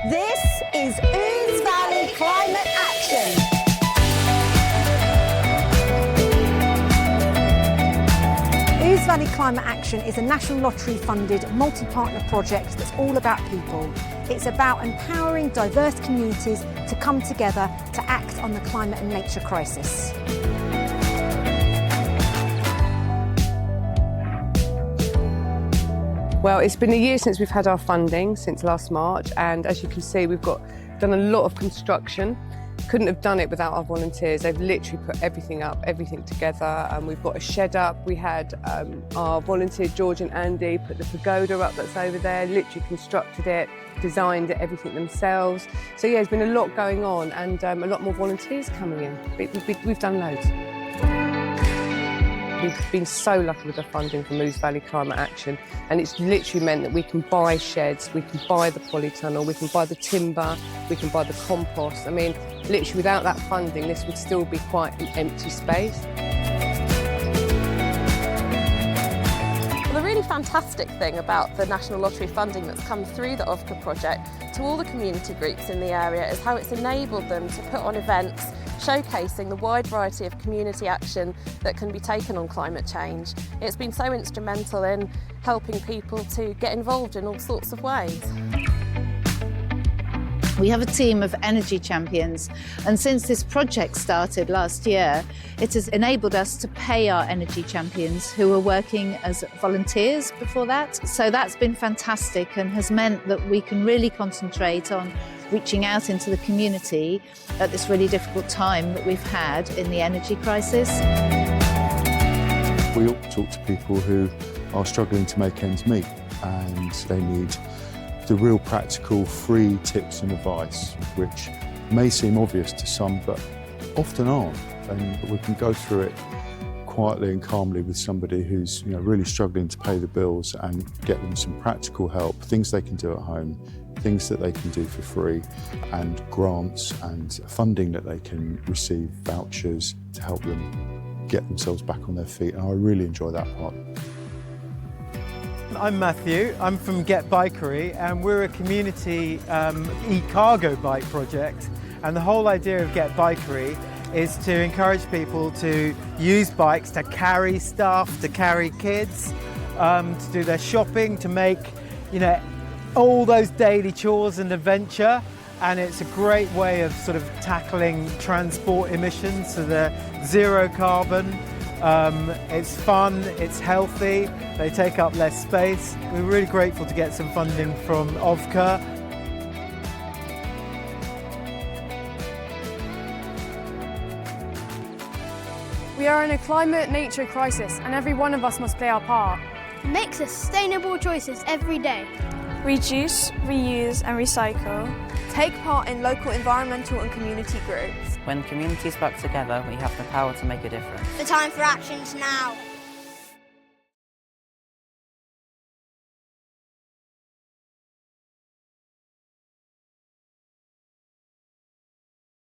This is Ouse Valley Climate Action. Ouse Valley Climate Action is a National Lottery funded multi-partner project that's all about people. It's about empowering diverse communities to come together to act on the climate and nature crisis. Well, it's been a year since we've had our funding, since last March, and as you can see, we've done a lot of construction. Couldn't have done it without our volunteers. They've literally put everything up, everything together, and we've got a shed up. We had our volunteers, George and Andy, put the pagoda up that's over there, literally constructed it, designed it, everything themselves. So yeah, there's been a lot going on, and a lot more volunteers coming in. We've done loads. We've been so lucky with the funding from Ouse Valley Climate Action, and it's literally meant that we can buy sheds, we can buy the polytunnel, we can buy the timber, we can buy the compost. I mean, literally without that funding, this would still be quite an empty space. Well, the really fantastic thing about the National Lottery funding that's come through the OVCA project to all the community groups in the area is how it's enabled them to put on events showcasing the wide variety of community action that can be taken on climate change. It's been so instrumental in helping people to get involved in all sorts of ways. We have a team of energy champions, and since this project started last year, it has enabled us to pay our energy champions who were working as volunteers before that. So that's been fantastic and has meant that we can really concentrate on reaching out into the community at this really difficult time that we've had in the energy crisis. We all talk to people who are struggling to make ends meet, and they need the real practical, free tips and advice, which may seem obvious to some, but often aren't. And we can go through it quietly and calmly with somebody who's really struggling to pay the bills and get them some practical help, things they can do at home, things that they can do for free, and grants and funding that they can receive, vouchers to help them get themselves back on their feet. And I really enjoy that part. I'm Matthew, I'm from Get Bikery, and we're a community e-cargo bike project, and the whole idea of Get Bikery is to encourage people to use bikes to carry stuff, to carry kids, to do their shopping, to make all those daily chores and adventure. And it's a great way of sort of tackling transport emissions, so they're zero carbon. It's fun, it's healthy, they take up less space. We're really grateful to get some funding from OVCA. We are in a climate-nature crisis, and every one of us must play our part. Make sustainable choices every day. Reduce, reuse and recycle. Take part in local environmental and community groups. When communities work together, we have the power to make a difference. The time for action is now.